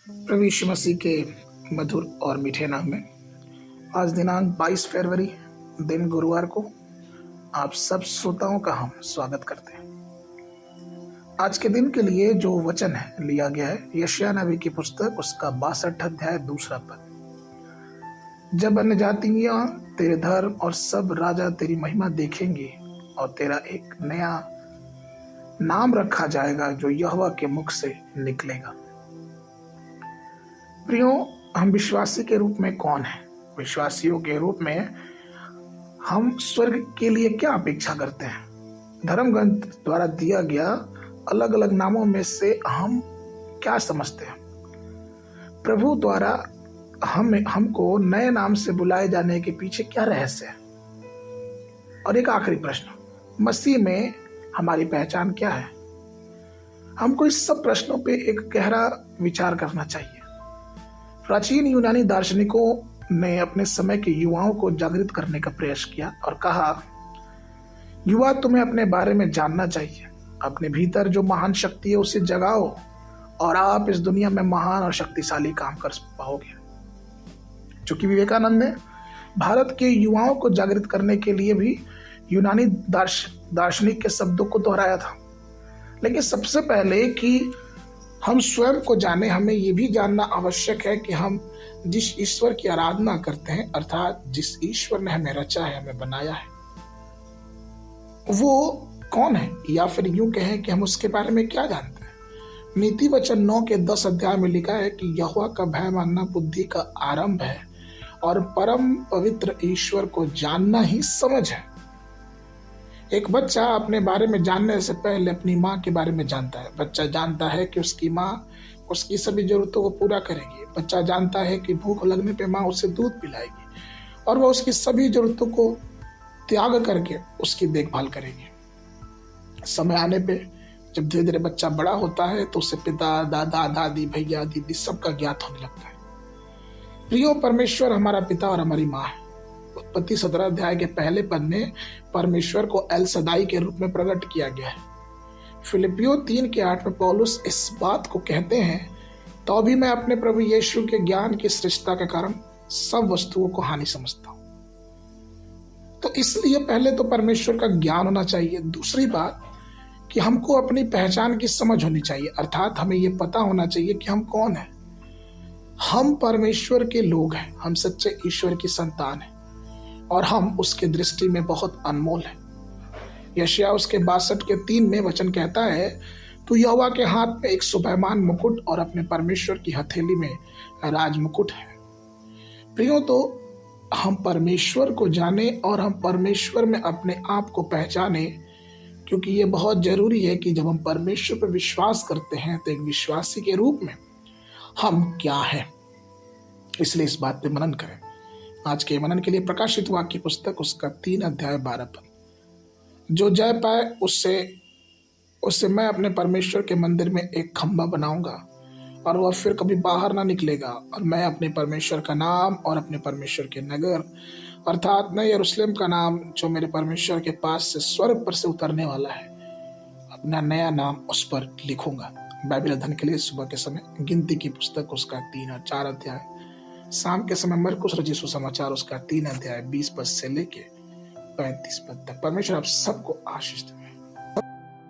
प्रभु यीशु मसीह के मधुर और मीठे नाम में आज दिनांक 22 फरवरी दिन गुरुवार को आप सब श्रोताओं का हम स्वागत करते हैं। आज के दिन के लिए जो वचन है लिया गया है यशायाह नबी की पुस्तक उसका 62 अध्याय 2 पद। जब अन्य जातियां तेरे धर्म और सब राजा तेरी महिमा देखेंगे और तेरा एक नया नाम रखा जाएगा जो यहोवा के मुख से निकलेगा। प्रियो, हम विश्वासी के रूप में कौन है? विश्वासियों के रूप में हम स्वर्ग के लिए क्या अपेक्षा करते हैं? धर्म ग्रंथ द्वारा दिया गया अलग अलग नामों में से हम क्या समझते हैं? प्रभु द्वारा हमको नए नाम से बुलाए जाने के पीछे क्या रहस्य है? और एक आखिरी प्रश्न, मसीह में हमारी पहचान क्या है? हमको इस सब प्रश्नों पे एक गहरा विचार करना चाहिए। प्राचीन यूनानी दार्शनिकों ने अपने समय के युवाओं को जागृत करने का प्रयास किया और कहा, युवा, तुम्हें अपने बारे में जानना चाहिए। अपने भीतर जो महान शक्ति है उसे जगाओ और आप इस दुनिया में महान और शक्तिशाली काम कर पाओगे। चूंकि विवेकानंद ने भारत के युवाओं को जागृत करने के लिए भी यूनानी दार्शनिक के शब्दों को दोहराया था, लेकिन सबसे पहले कि हम स्वयं को जाने, हमें ये भी जानना आवश्यक है कि हम जिस ईश्वर की आराधना करते हैं, अर्थात जिस ईश्वर ने हमें रचा है, हमें बनाया है, वो कौन है, या फिर यूं कहें कि हम उसके बारे में क्या जानते हैं। नीति वचन 9 के 10 अध्याय में लिखा है कि यहोवा का भय मानना बुद्धि का आरंभ है और परम पवित्र ईश्वर को जानना ही समझ है। एक बच्चा अपने बारे में जानने से पहले अपनी माँ के बारे में जानता है। बच्चा जानता है कि उसकी माँ उसकी सभी जरूरतों को पूरा करेगी। बच्चा जानता है कि भूख लगने पे माँ उसे दूध पिलाएगी और वह उसकी सभी जरूरतों को त्याग करके उसकी देखभाल करेगी। समय आने पे जब धीरे धीरे बच्चा बड़ा होता है तो उसे पिता, दादा, दादी, भैया, दीदी सबका ज्ञात होने लगता है। प्रियो, परमेश्वर हमारा पिता और हमारी माँ है। उत्पत्ति 17 अध्याय के पहले पद में परमेश्वर को एल सदाई के रूप में प्रकट किया गया है। फिलिपियो 3 के 8 में पौलुस इस बात को कहते हैं, तो भी मैं अपने प्रभु यीशु के ज्ञान की श्रेष्ठता के कारण सब वस्तुओं को हानि समझता हूं। तो इसलिए पहले तो परमेश्वर का ज्ञान होना चाहिए। दूसरी बात कि हमको अपनी पहचान की समझ होनी चाहिए, अर्थात हमें यह पता होना चाहिए कि हम कौन हैं। हम परमेश्वर के लोग हैं, हम सच्चे ईश्वर की संतान हैं और हम उसके दृष्टि में बहुत अनमोल है। यशायाह उसके 62 के 3 में वचन कहता है, तू यहोवा के हाथ में एक शोभायमान मुकुट और अपने परमेश्वर की हथेली में राज मुकुट है। प्रियो, तो हम परमेश्वर को जाने और हम परमेश्वर में अपने आप को पहचाने, क्योंकि ये बहुत जरूरी है कि जब हम परमेश्वर पर विश्वास करते हैं तो एक विश्वासी के रूप में हम क्या हैं, इसलिए इस बात पे मनन करें। आज के मनन के लिए प्रकाशित वाक्य पुस्तक उसका 3 अध्याय 12 पद। जो जय पाए उससे मैं अपने परमेश्वर के मंदिर में एक खंभा बनाऊंगा और वह फिर कभी बाहर ना निकलेगा, और मैं अपने परमेश्वर का नाम और अपने परमेश्वर के नगर अर्थात नए यरूशलेम का नाम जो मेरे परमेश्वर के पास से स्वर्ग पर से उतरने वाला है, अपना नया नाम उस पर लिखूंगा। बाइबल अध्ययन के लिए सुबह के समय गिनती की पुस्तक उसका 3 और 4 अध्याय, शाम के समय मरकुस रचित सुसमाचार उसका 3 अध्याय 20 पद से लेके 35 पद तक। परमेश्वर आप सबको आशीष दे।